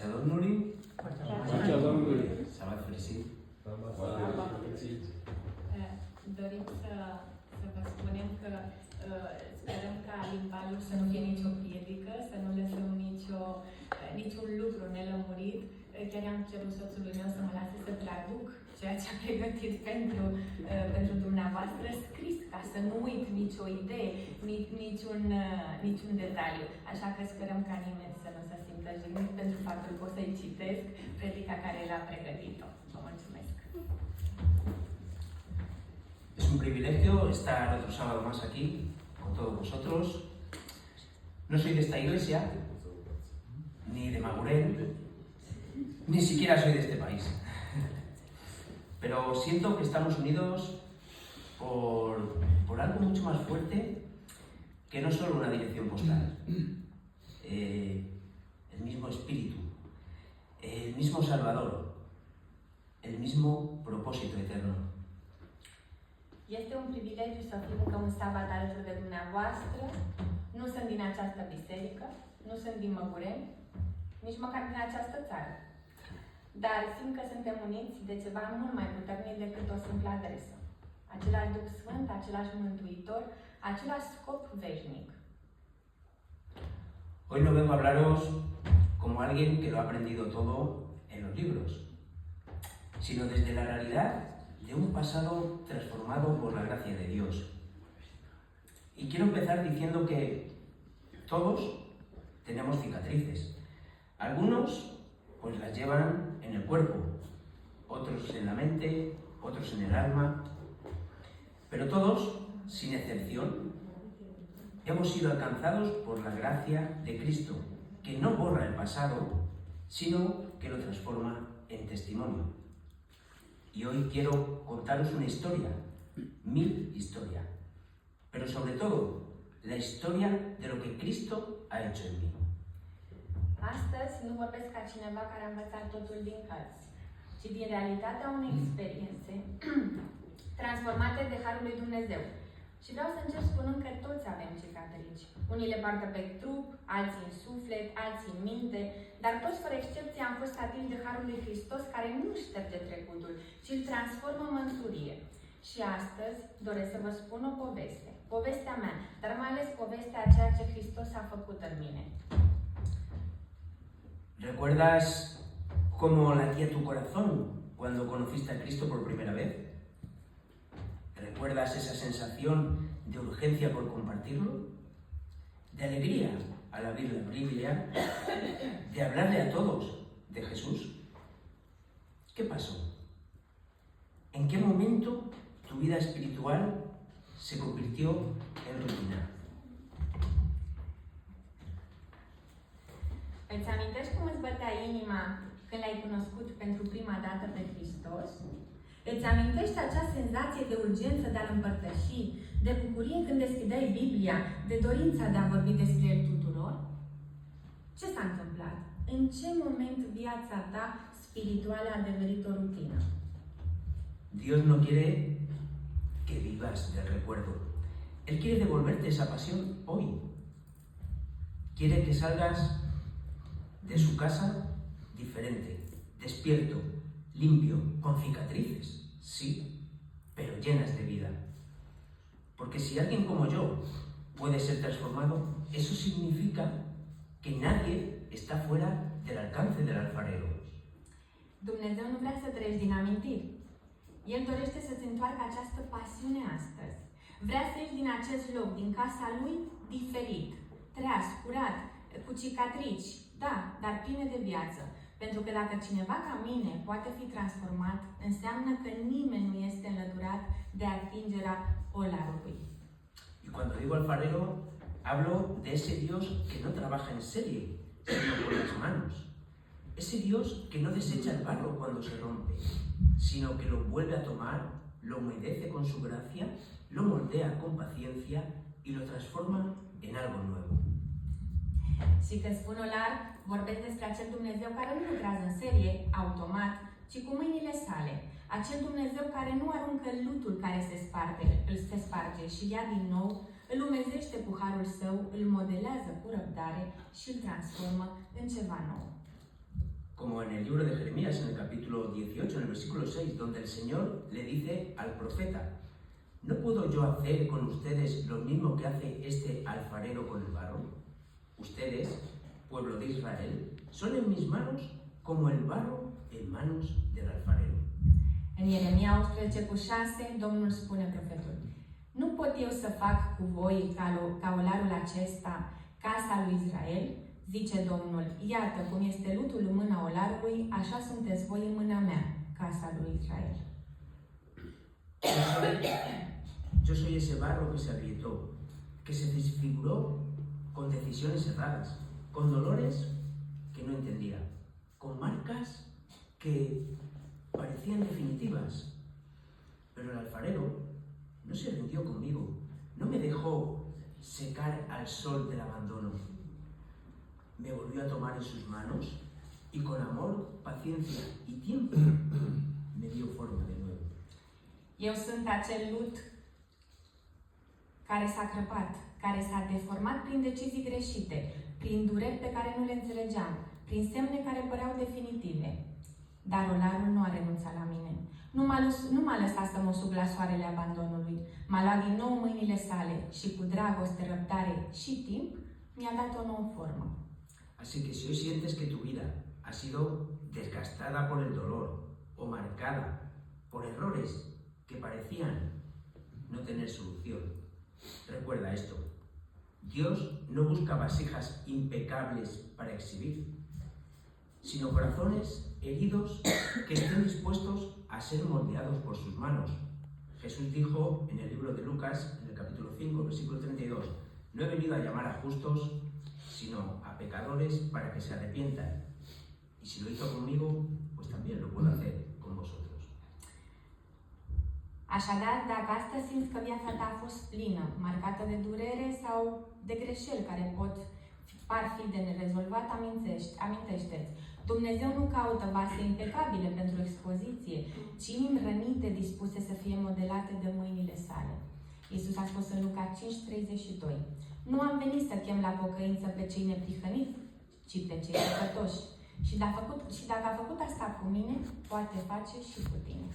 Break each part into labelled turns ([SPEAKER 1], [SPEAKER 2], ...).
[SPEAKER 1] Pacea Domnului.
[SPEAKER 2] Pacea Domnului.
[SPEAKER 1] Sabat fericit.
[SPEAKER 3] Dorim să vă spunem că sperăm ca limbajul să nu fie nicio piedică, să nu lăsăm niciun lucru nelămurit. Chiar am cerut soțului meu să mă lase să traduc ceea ce a pregătit pentru dumneavoastră scris, ca să nu uit nicio idee, niciun detaliu. Așa că sperăm ca nimeni să nu se simtă jignit pentru faptul că o să-i citesc predica care l-a pregătit-o. Vă mulțumesc!
[SPEAKER 1] Es un privilegio estar otro sábado más aquí con todos vosotros. No soy de esta iglesia, ni de Magurén, ni siquiera soy de este país. Pero siento que estamos unidos por algo mucho más fuerte que no solo una dirección postal. El mismo espíritu, el mismo Salvador, el mismo propósito eterno.
[SPEAKER 3] Este un privilegiu să fiu încă un sabat alături de dumneavoastră. Nu sunt din această biserică, nu sunt din Măgureni, nici măcar din această țară. Dar simt că suntem uniți de ceva mult mai puternic decât o simplă adresă. Același Duh Sfânt, același Mântuitor, același scop veșnic.
[SPEAKER 1] Hoy no vengo a hablaros como alguien que lo ha aprendido todo en los libros, sino desde la realidad de un pasado transformado por la gracia de Dios. Y quiero empezar diciendo que todos tenemos cicatrices. Algunos pues las llevan en el cuerpo, otros en la mente, otros en el alma, pero todos, sin excepción, hemos sido alcanzados por la gracia de Cristo, que no borra el pasado, sino que lo transforma en testimonio. Y hoy quiero contaros una historia, mi historia, pero sobre todo la historia de lo que Cristo ha hecho en mí.
[SPEAKER 3] Astăzi nu vorbesc ca cineva care a învățat totul din cărți, ci din realitatea unei experiențe transformate de Harul lui Dumnezeu. Și vreau să încep spunând că toți avem cicatrici. Unii le poartă pe trup, alții în suflet, alții în minte, dar toți fără excepție am fost atinși de Harul lui Hristos care nu șterge trecutul, ci îl transformă în mărturie. Și astăzi doresc să vă spun o poveste. Povestea mea, dar mai ales povestea a ceea ce Hristos a făcut în mine.
[SPEAKER 1] ¿Recuerdas cómo latía tu corazón cuando conociste a Cristo por primera vez? ¿Recuerdas esa sensación de urgencia por compartirlo? ¿De alegría al abrir la Biblia? ¿De hablarle a todos de Jesús? ¿Qué pasó? ¿En qué momento tu vida espiritual se convirtió en rutina?
[SPEAKER 3] Îți amintești cum îți bătea inima când l-ai cunoscut pentru prima dată pe Hristos? Îți amintești acea senzație de urgență de a-L împărtăși, de bucurie când deschideai Biblia, de dorința de a vorbi despre El tuturor? Ce s-a întâmplat? În ce moment viața ta spirituală a devenit o rutină?
[SPEAKER 1] Dios no quiere que vivas del recuerdo. Él quiere devolverte esa pasión hoy. Quiere que salgas de su casa diferente, despierto, limpio, con cicatrices, sí, pero llenas de vida. Porque si alguien como yo puede ser transformado, eso significa que nadie está fuera del alcance del alfarero.
[SPEAKER 3] Dumnezeu nu vrea să treci din amintiri. El dorește să-ți întoarcă această pasiune astăzi. Vrea să ieși din acest loc, din casa lui, diferit, treaz, curat, cu cicatrici, da, dar pline de viață. Pentru că dacă cineva ca mine poate fi transformat, înseamnă că nimeni nu este înlăturat de atingerea olarului.
[SPEAKER 1] Y cuando digo alfarero, hablo de ese Dios que no trabaja en serie, sino con las manos. Ese Dios que no desecha el barro cuando se rompe, sino que lo vuelve a tomar, lo humedece con su gracia, lo moldea con paciencia y lo transforma en algo nuevo.
[SPEAKER 3] Și când spun olar, vorbesc despre acel Dumnezeu care nu lucrează în serie, automat, ci cu mâinile sale. Acel Dumnezeu care nu aruncă lutul care se sparge și ia din nou, îl umezește cu harul său, îl modelează cu răbdare și îl transformă în ceva nou.
[SPEAKER 1] libro de Jeremías, en el capítulo 18, en el versículo 6, donde el Señor le dice al profeta: ¿no puedo yo hacer con ustedes lo mismo que hace este alfarero con el barro? Ustedes, pueblo de Israel, son en mis manos como el barro en manos del alfarero.
[SPEAKER 3] În Ieremia 18:6, Domnul spune profetului: nu pot eu să fac cu voi ca olarul acesta, casa lui Israel? Zice Domnul: iată cum este lutul în mâna olarului, așa sunteți voi în mâna mea, casa lui Israel.
[SPEAKER 1] Yo soy ese barro que se agrietó, que se desfiguró con decisiones erradas, con dolores que no entendía, con marcas que parecían definitivas. Pero el alfarero no se rindió conmigo, no me dejó secar al sol del abandono. Me volvió a tomar en sus manos y con amor, paciencia y tiempo me dio forma de nuevo.
[SPEAKER 3] Eu sunt acel lut care s-a crăpat, care s-a deformat prin decizii greșite, prin dureri pe care nu le înțelegeam, prin semne care păreau definitive. Dar olarul nu a renunțat la mine. Nu m-a lăsat să mă sug la soarele abandonului. M-a luat din nou în mâinile sale și cu dragoste, răbdare și timp mi-a dat o nouă formă.
[SPEAKER 1] Así que si hoy sientes que tu vida ha sido desgastada por el dolor o marcada por errores que parecían no tener solución, recuerda esto: Dios no busca vasijas impecables para exhibir, sino corazones heridos que estén dispuestos a ser moldeados por sus manos. Jesús dijo en el libro de Lucas, en el capítulo 5, versículo 32, no he venido a llamar a justos, sino a pecadores para que se arrepientan. Y si lo hizo conmigo, pues también lo puedo hacer con vosotros.
[SPEAKER 3] Așadar, dacă astăzi simți că viața ta a fost plină, marcată de durere sau de greșeli care par fi de nerezolvat, amintește-ți. Dumnezeu nu caută vase impecabile pentru expoziție, ci inimi rănite dispuse să fie modelate de mâinile sale. Iisus a spus în Luca 5:32: nu am venit să chem la pocăință pe cei neprihăniți, ci pe cei păcătoși. Și dacă a făcut asta cu mine, poate face și cu tine.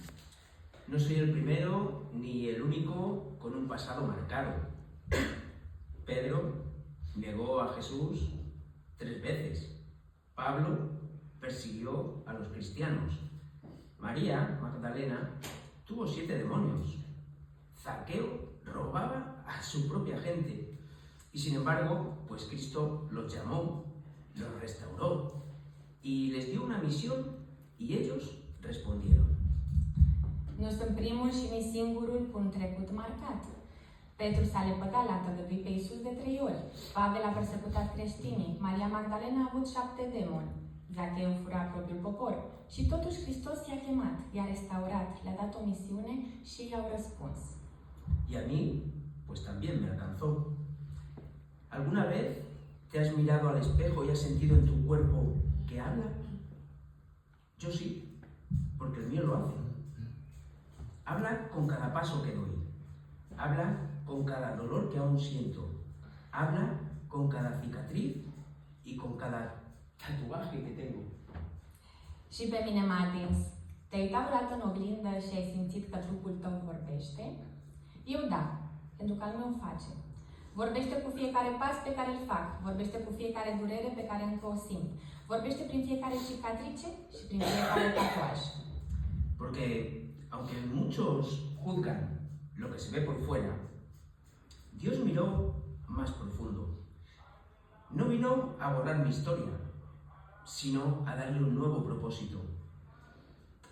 [SPEAKER 1] No soy el primero ni el único con un pasado marcado. Pedro negó a Jesús 3 veces. Pablo persiguió a los cristianos. María Magdalena tuvo 7 demonios. Zaqueo robaba a su propia gente. Y sin embargo, pues Cristo los llamó, los restauró y les dio una misión y ellos respondieron.
[SPEAKER 3] Nu sunt primul și nici singurul cu un trecut marcat. Petru s-a lepădat la tăgădui pe Iisus de 3 ori. Pavel a persecutat creștinii. Maria Magdalena a avut 7 demoni. Zacheu fura propriul popor. Și totuși Hristos i-a chemat, i-a restaurat, le-a dat o misiune și i-au răspuns.
[SPEAKER 1] Y a mí, pues también me alcanzó. ¿Alguna vez te has mirado al espejo y has sentido en tu cuerpo que habla? Yo sí, porque el mío lo hace. Habla con cada paso que doy. Habla con cada dolor que aún siento. Habla con cada cicatriz y con cada tatuaje que tengo.
[SPEAKER 3] Și pe mine m-a atins. Te-ai uitat vreodată în oglindă și ai simțit că trupul tău vorbește? Eu da, pentru că al meu face. Vorbește cu fiecare pas pe care îl fac. Vorbește cu fiecare durere pe care încă o simt. Vorbește prin fiecare cicatrice și prin fiecare tatuaj.
[SPEAKER 1] Porque aunque muchos juzgan lo que se ve por fuera, Dios miró más profundo. No vino a borrar mi historia, sino a darle un nuevo propósito.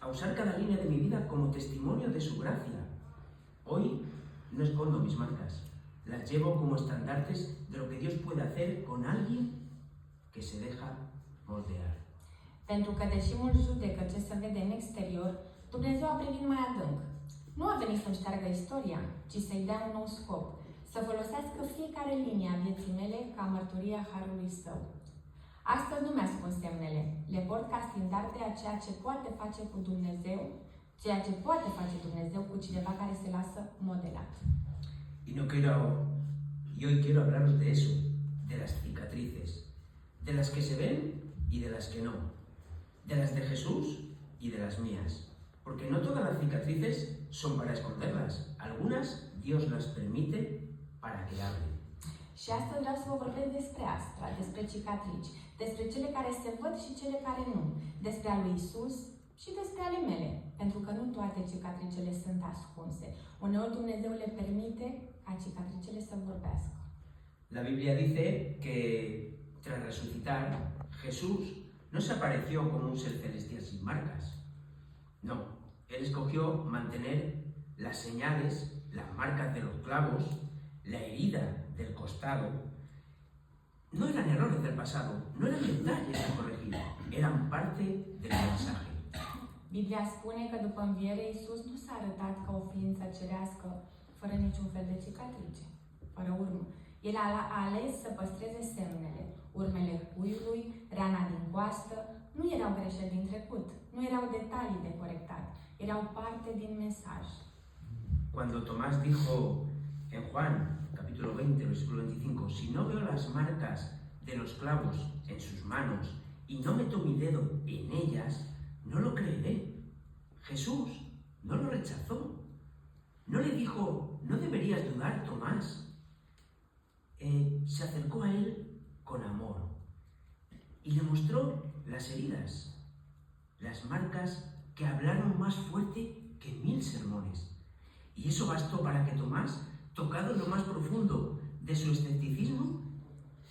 [SPEAKER 1] A usar cada línea de mi vida como testimonio de su gracia. Hoy no escondo mis marcas, las llevo como estandartes de lo que Dios puede hacer con alguien que se deja moldear.
[SPEAKER 3] Pentru că deși mult judecă ce se vede în exterior, Dumnezeu a privit mai adânc. Nu a venit să-mi șteargă istoria, ci să-i dea un nou scop, să folosească fiecare linie a vieții mele ca mărturia harului său. Astăzi nu mi-ascund semnele, le port ca standarde a ceea ce poate face cu Dumnezeu, ceea ce poate face Dumnezeu cu cineva care se lasă modelat.
[SPEAKER 1] Y hoy quiero hablaros de eso, de las cicatrices, de las que se ven y de las que no, de las de Jesús y de las mías, porque no todas las cicatrices son para esconderlas, algunas Dios las permite para que hablen.
[SPEAKER 3] Și astăzi vreau să vă vorbesc despre asta, despre cicatrici, despre cele care se văd și cele care nu, despre a lui Isus și despre ale mele, pentru că nu toate cicatricele sunt ascunse. Uneori Dumnezeu le permite ca cicatricele să vorbească.
[SPEAKER 1] La Biblia dice que tras resucitar, Jesús no se apareció como un ser celestial sin marcas. No, Él escogió mantener las señales, las marcas de los clavos, la herida del costado. No eran errores del pasado, no eran detalles a corregir, eran parte del mensaje.
[SPEAKER 3] Biblia spune că după înviere Iisus nu s-a arătat ca o ființă cerească, fără niciun fel de cicatrice, fără urmă. El a ales să păstreze semnele, urmele puiului, rana din coastă, nu erau greșeli din trecut, nu erau detalii de corectat, erau parte din mesaj.
[SPEAKER 1] Cuando Tomás dijo en Juan, capítulo 20, versículo 25, si no veo las marcas de los clavos en sus manos y no meto mi dedo en ellas, no lo creeré. Jesús no lo rechazó. No le dijo, no deberías dudar, Tomás. Se acercó a él con amor y le mostró las heridas, las marcas que hablaron más fuerte que 1000 sermones. Y eso bastó para que Tomás, tocado en lo más profundo de su escepticismo,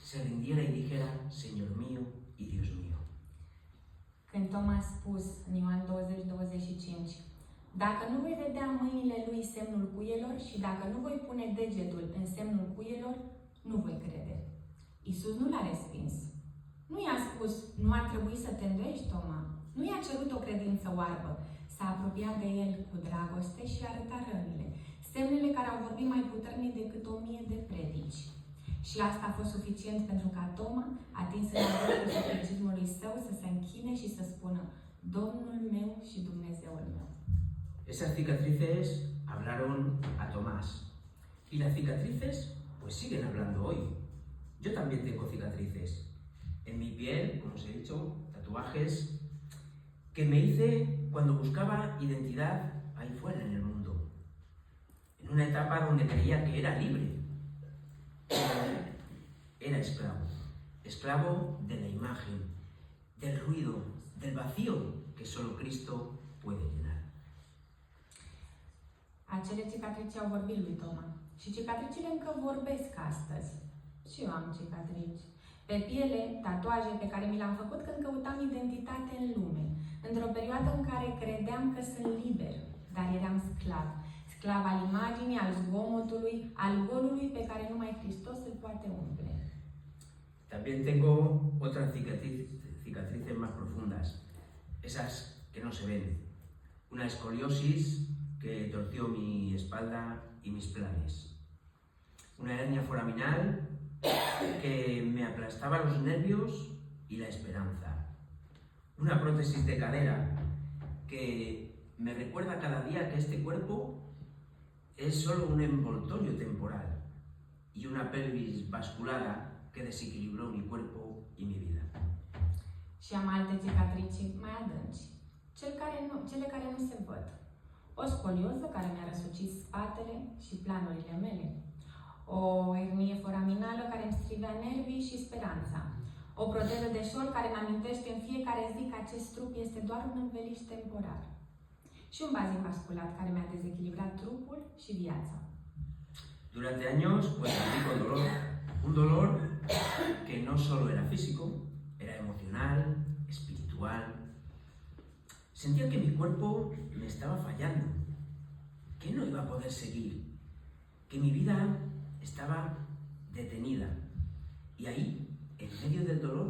[SPEAKER 1] se rindiera y dijera, Señor mío y Dios mío.
[SPEAKER 3] Când Toma a spus în Ioan 20:25, dacă nu voi vedea în mâinile lui semnul cuielor și dacă nu voi pune degetul în semnul cuielor, nu voi crede. Iisus nu l-a respins. Nu i-a spus, nu ar trebui să te îndoiești, Toma. Nu i-a cerut o credință oarbă. S-a apropiat de el cu dragoste și a arătat rănile. Semnele care au vorbit mai puternic decât 1000 de predici. Și asta a fost suficient pentru ca Toma, atins în adevărul scepticismului său, să se închine și să spună, Domnul meu și Dumnezeul meu.
[SPEAKER 1] Esas cicatrices hablaron a Tomás. Y las cicatrices, pues siguen hablando hoy. Yo también tengo cicatrices. En mi piel, como os he dicho, tatuajes que me hice cuando buscaba identidad ahí fuera en el mundo. En una etapa donde creía que era libre. Era esclavo. Esclavo de la imagen, del ruido, del vacío que solo Cristo puede llenar.
[SPEAKER 3] Acele cicatrici au vorbit lui Toma. Și cicatricile încă vorbesc astăzi. Și eu am cicatrici. Pe piele, tatuaje pe care mi le-am făcut când căutam identitate în lume. Într-o perioadă în care credeam că sunt liber, dar eram sclav. Sclav al imaginii, al zgomotului, al golului pe care numai Hristos îl poate umple.
[SPEAKER 1] También tengo otras cicatrices más profundas, esas que no se ven. Una escoliosis que torció mi espalda y mis planes. Una hernia foraminal que me aplastaba los nervios y la esperanza. Una prótesis de cadera que me recuerda cada día que este cuerpo es solo un envoltorio temporal y una pelvis basculada que desequilibró mi cuerpo y mi vida.
[SPEAKER 3] Și am alte cicatrici mai adânci, cele care nu se văd. O scolioză care mi-a răsucit spatele și planurile mele. O hernie foraminală care îmi strivea nervii și speranța. O proteză de șol care îmi amintește în fiecare zi că acest trup este doar un înveliș temporar. Și un bazic vascular care mi-a dezechilibrat trupul și viața.
[SPEAKER 1] Durante años, pues viví con dolor. Un dolor que no solo era físico, era emocional, espiritual. Sentía que mi cuerpo me estaba fallando, que no iba a poder seguir, que mi vida estaba detenida. Y ahí, en medio del dolor,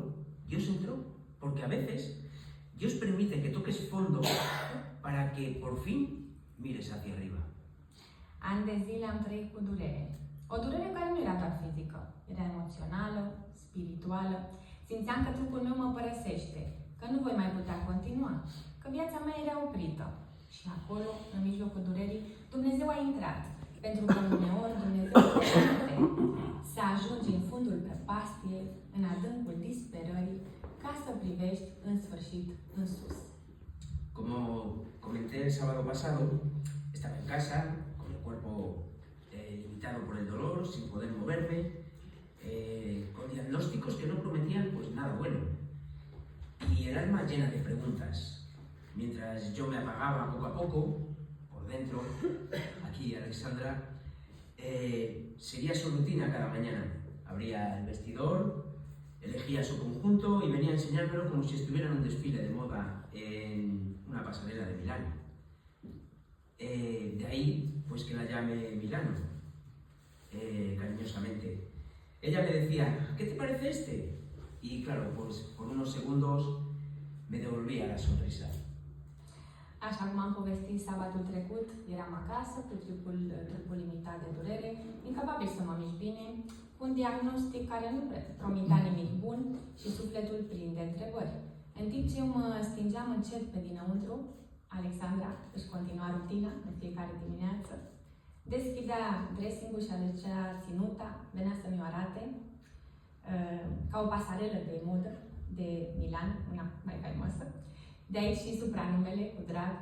[SPEAKER 1] Dios entró, porque a veces Dios permite que toques fondo para que por fin mires hacia arriba.
[SPEAKER 3] Ani de zile am trăit cu durere. O durere care nu era doar fizică, era emoțională, spirituală. Simțeam că trupul meu mă părăsește, că nu voi mai putea continua, că viața mea era oprită. Și acolo, în mijlocul durerii, Dumnezeu a intrat. Pentru că uneori Dumnezeu permite să ajungi în fundul prăpastiei, în adâncul disperării, ca să privești în sfârșit în sus.
[SPEAKER 1] Como comenté el sábado pasado, estaba en casa, con el cuerpo limitado por el dolor, sin poder moverme, con diagnósticos que no prometían pues nada bueno. Y el alma llena de preguntas. Mientras yo me apagaba poco a poco, por dentro, aquí Alexandra, seguía su rutina cada mañana. Abría el vestidor, elegía su conjunto y venía a enseñármelo como si estuviera en un desfile de moda en una pasarela de Milán. De ahí, pues que la llame Milano, cariñosamente. Ella me decía, ¿qué te parece este? Y claro, pues por unos segundos me devolvía la sonrisa.
[SPEAKER 3] Așa cum am povestit sabatul trecut, eram acasă cu trupul limitat de durere, incapabil să mă mișc bine, cu un diagnostic care nu promitea nimic bun și sufletul plin de întrebări. În timp ce eu mă stingeam încet pe dinăuntru, Alexandra își continua rutina în fiecare dimineață, deschidea dressing-ul și alegea ținuta, venea să mi-o arate, ca o pasarelă de modă de Milan, una mai faimoasă. De aici și supranumele cu drag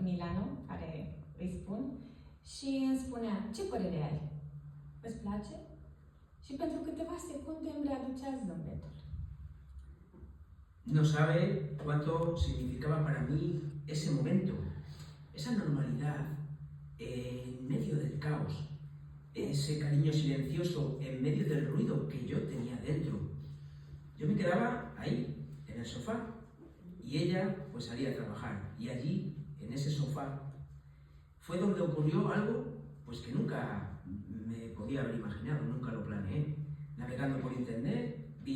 [SPEAKER 3] Milano, care îi spun, și îmi spunea, ce părere ai? Îți place? Și pentru câteva secunde îmi readucea zâmbetul.
[SPEAKER 1] No sabe cuánto significaba para mí ese momento, esa normalidad en medio del caos, ese cariño silencioso en medio del ruido que yo tenía dentro. Yo me quedaba ahí, en el sofá, y ella pues salía a trabajar. Y allí, en ese sofá, fue donde ocurrió algo pues que nunca me podía haber imaginado, nunca lo planeé. Navegando por internet, vi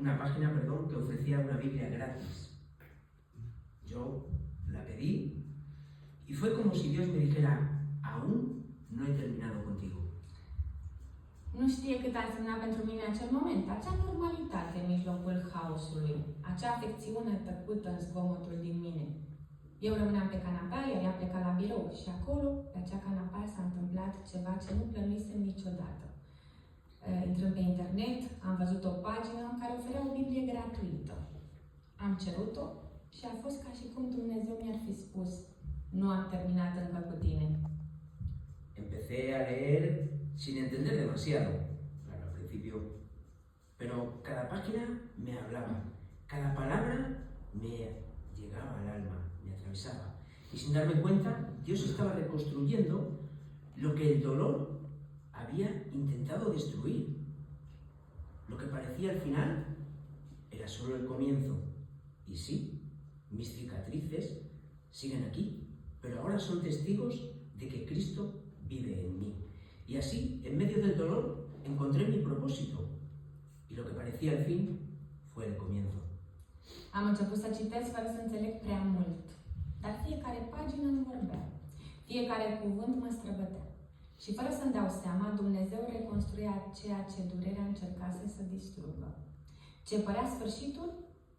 [SPEAKER 1] una página que ofrecía una Biblia gratis. Yo la pedí y fue como si Dios me dijera, aún no he terminado contigo.
[SPEAKER 3] Nu știe cât a însemnat pentru mine acel moment, acea normalitate în mijlocul haosului, acea afecțiune tăcută în zgomotul din mine. Eu rămâneam pe canapea, iar ea pleca la birou și acolo, pe acea canapea, s-a întâmplat ceva ce nu plănuisem niciodată. Intrând pe internet, am văzut o pagină care oferea o Biblie gratuită. Am cerut-o și a fost ca și cum Dumnezeu mi-ar fi spus, nu am terminat încă cu tine.
[SPEAKER 1] Empecé a leer sin entender demasiado, claro, al principio, pero cada página me hablaba, cada palabra me llegaba al alma, me atravesaba. Y sin darme cuenta, Dios estaba reconstruyendo lo que el dolor había intentado destruir. Lo que parecía al final era solo el comienzo. Y sí, mis cicatrices siguen aquí, pero ahora son testigos de que Cristo vive en mí. Y así, en medio del dolor, encontré mi propósito. Y lo que parecía el fin fue el comienzo.
[SPEAKER 3] Am început să citesc fără să înțeleg prea mult, dar fiecare pagină îmi vorbea, fiecare cuvânt mă străbătea. Și fără să-mi dau seama, Dumnezeu reconstruia ceea ce durerea încercase să distrugă. Ce părea sfârșitul,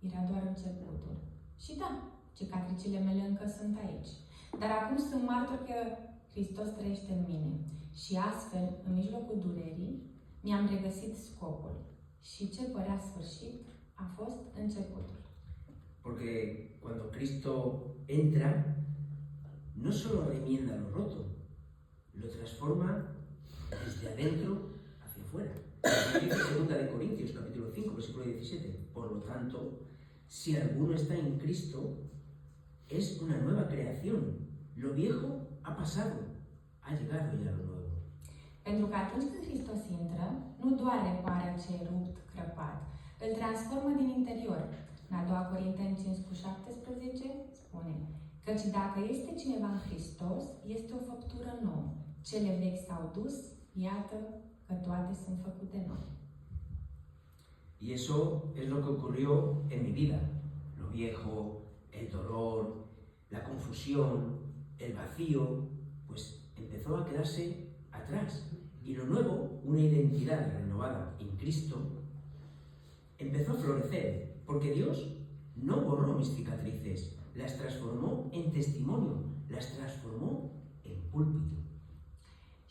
[SPEAKER 3] era doar începutul. Și da, cicatricile mele încă sunt aici. Dar acum sunt martor că Hristos trăiește în mine. Și astfel, în mijlocul durerii, mi-am regăsit scopul. Și ce părea sfârșit a fost începutul.
[SPEAKER 1] Porque cuando Cristo entra, no solo remienda lo roto, lo transforma desde adentro hacia afuera. Dice 2 de Corintios, capítulo 5, versículo 17. Por lo tanto, si alguno está en Cristo, es una nueva creación. Lo viejo ha pasado, ha llegado ya lo nuevo.
[SPEAKER 3] Pentru că atunci când Hristos intră, nu doar repară ce e rupt, crăpat, îl transformă din interior. În a 2 Corinteni 5:17 spune, căci dacă este cineva în Hristos, este o făptură nouă. Cele vechi s-au dus, iată că toate sunt făcute noi.
[SPEAKER 1] Y eso es lo que ocurrió en mi vida. Lo viejo, el dolor, la confusión, el vacío, pues empezó a quedarse atrás. Y lo nuevo, una identidad renovada en Cristo, empezó a florecer, porque Dios no borró mis cicatrices, las transformó en testimonio, las transformó en púlpito.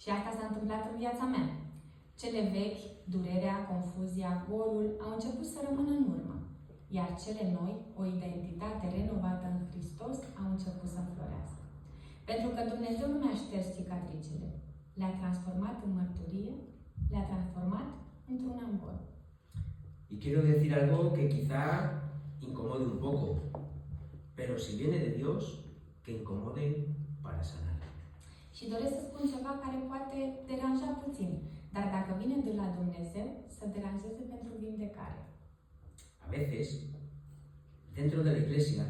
[SPEAKER 3] Și asta s-a întâmplat în viața mea. Cele vechi Durerea, confuzia, golul au început să rămână în urmă, iar cele noi, o identitate renovată în Hristos, au început să înflorească. Pentru că Dumnezeu nu mi-a șters cicatricele, le-a transformat în mărturie, le-a transformat într-un ambon.
[SPEAKER 1] Y quiero decir algo que quizá incomode un poco, pero si viene de Dios, que incomode para sanar.
[SPEAKER 3] Și doresc să spun ceva care poate deranja puțin, dar dacă vine de la Dumnezeu, să deranjeze pentru vindecare.
[SPEAKER 1] A veces, dentro de la iglesia,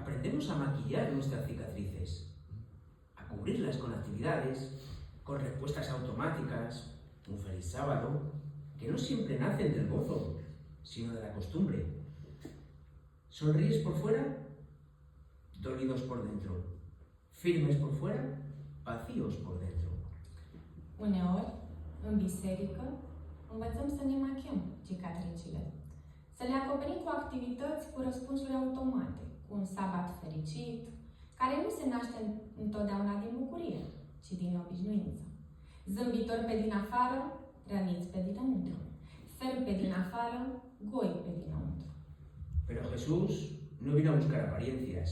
[SPEAKER 1] aprendemos a maquillar nuestras cicatrices, a cubrirlas con actividades, con respuestas automáticas, un feliz sábado, que no siempre nacen del gozo, sino de la costumbre. Sonríes por fuera, dolidos por dentro. Firmes por fuera, vacíos por dentro.
[SPEAKER 3] Uneori, în biserică, învățăm să ne machiem cicatricile, să le acoperim cu activități cu răspunsuri automate, cu un sabat fericit, care nu se naște întotdeauna din bucurie, ci din obișnuință. Zâmbitori pe din afară, răniți pe dinăuntru. Fermi pe din afară, goi pe dinăuntru.
[SPEAKER 1] Pero Jesús no vino a buscar apariencias.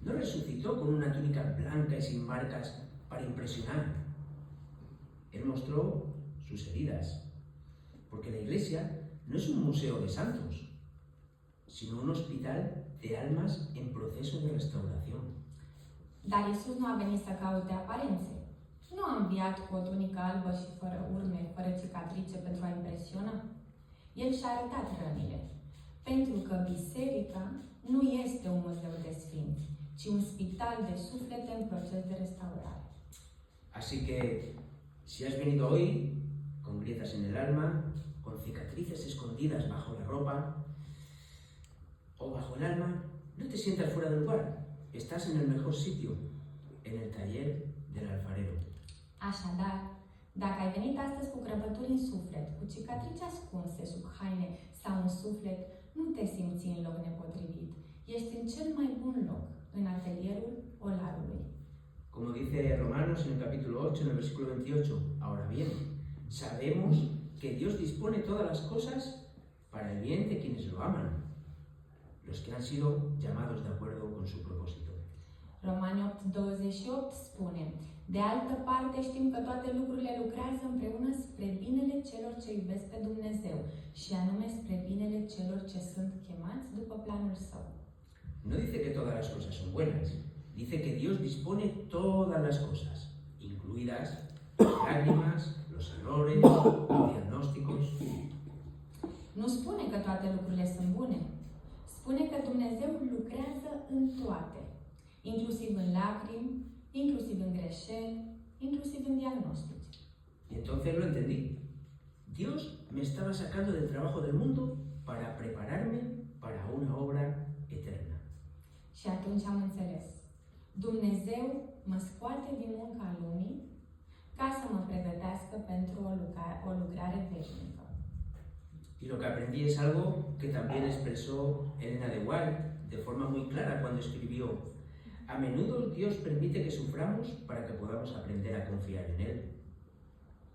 [SPEAKER 1] No resucitó con una túnica blanca y sin marcas para impresionar. Él mostró sus heridas, porque la iglesia no es un museo de santos, sino un hospital de almas en proceso de restauración.
[SPEAKER 3] Dar Iisus nu a venit să caute aparențe. Nu a înviat cu o tunică albă și fără urme, fără cicatrice pentru a impresiona. El și-a arătat rănile, pentru că biserica nu este un muzeu de sfinți, ci un spital de suflete în proces de restaurare.
[SPEAKER 1] Así que, si has venido hoy con grietas en el alma, con cicatrices escondidas bajo la ropa o bajo el alma, no te sientas fuera de lugar. Estás en el mejor sitio, en el taller del alfarero.
[SPEAKER 3] Așadar, dacă ai venit astăzi cu crăpături în suflet, cu cicatrici ascunse sub haine sau în suflet, nu te simți în loc nepotrivit. Ești în cel mai bun loc, în atelierul olarului.
[SPEAKER 1] Como dice Romanos en el capítulo 8, en el versículo 28, ahora bien, sabemos que Dios dispone todas las cosas para el bien de quienes lo aman, los que han sido llamados de acuerdo con su propósito.
[SPEAKER 3] Romani 8:28 spune: de altă parte știm că toate lucrurile lucrează împreună spre binele celor ce iubesc pe Dumnezeu și anume spre binele celor ce sunt chemați după planul său.
[SPEAKER 1] No dice que todas las cosas son buenas, dice que Dios dispone todas las cosas, incluidas las lágrimas, los errores, los diagnósticos.
[SPEAKER 3] Nu spune că toate lucrurile sunt bune. Spune că Dumnezeu lucrează în toate, inclusiv în lacrimi, inclusiv în greșeli, inclusiv în diagnostici.
[SPEAKER 1] Y entonces lo entendí. Dios me estaba sacando del trabajo del mundo para prepararme para una obra eterna.
[SPEAKER 3] Și atunci am înțeles. Dumnezeu mă scoate din munca lumii ca să mă pregătească pentru o lucrare veșnică.
[SPEAKER 1] Y lo que aprendí es algo que también expresó Elena de White de forma muy clara cuando escribió: a menudo Dios permite que suframos para que podamos aprender a confiar en Él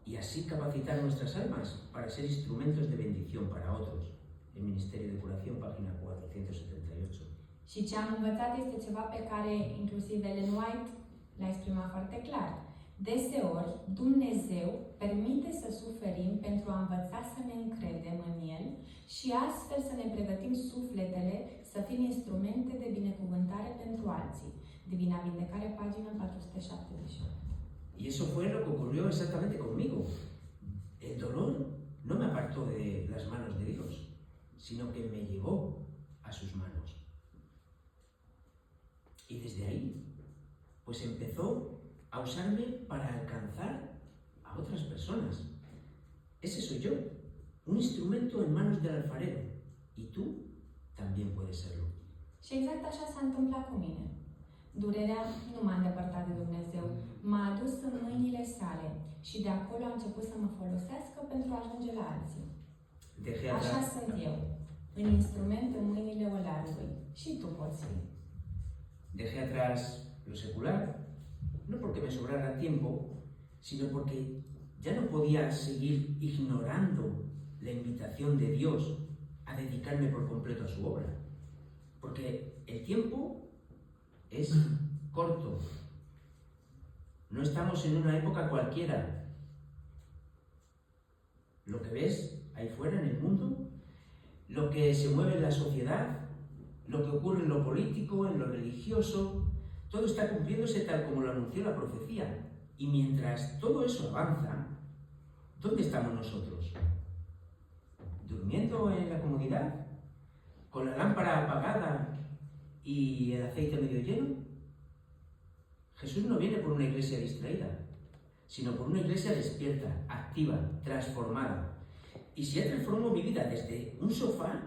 [SPEAKER 1] y así capacitar nuestras almas para ser instrumentos de bendición para otros. El Ministerio de Curación, página 478.
[SPEAKER 3] Și ce am învățat este ceva pe care inclusiv Ellen White l-a exprimat foarte clar. Deseori, Dumnezeu permite să suferim pentru a învăța să ne încredem în El și astfel să ne pregătim sufletele să fim instrumente de binecuvântare pentru alții. Divina Vindecare, pagina 478.
[SPEAKER 1] Y eso fue lo que ocurrió exactamente conmigo. El dolor no me apartó de las manos de Dios, sino que me llevó a sus manos. Y desde ahí, pues empezó a usarme para alcanzar a otras personas. Ese soy yo, un instrumento en manos del alfarero. Y tú también puedes serlo.
[SPEAKER 3] Și exact așa s-a întâmplat cu mine. Durerea nu m-a îndepărtat de Dumnezeu, m-a adus în mâinile sale și de acolo a început să mă folosească pentru a ajunge la alții. Așa sunt eu, un instrument în mâinile olarului. Și tu poți fi.
[SPEAKER 1] Dejé atrás lo secular, no porque me sobrara tiempo, sino porque ya no podía seguir ignorando la invitación de Dios a dedicarme por completo a su obra, porque el tiempo es corto. No estamos en una época cualquiera. Lo que ves ahí fuera en el mundo, lo que se mueve en la sociedad, lo que ocurre en lo político, en lo religioso, todo está cumpliéndose tal como lo anunció la profecía. Y mientras todo eso avanza, ¿dónde estamos nosotros? ¿Durmiendo en la comodidad? ¿Con la lámpara apagada y el aceite medio lleno? Jesús no viene por una iglesia distraída, sino por una iglesia despierta, activa, transformada. Y si ha transformado mi vida desde un sofá,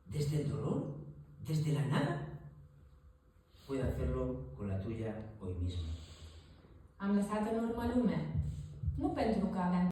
[SPEAKER 1] desde el dolor, desde la nada, puede hacerlo con la tuya hoy mismo.
[SPEAKER 3] Am lăsat în urmă lumea, nu pentru că aveam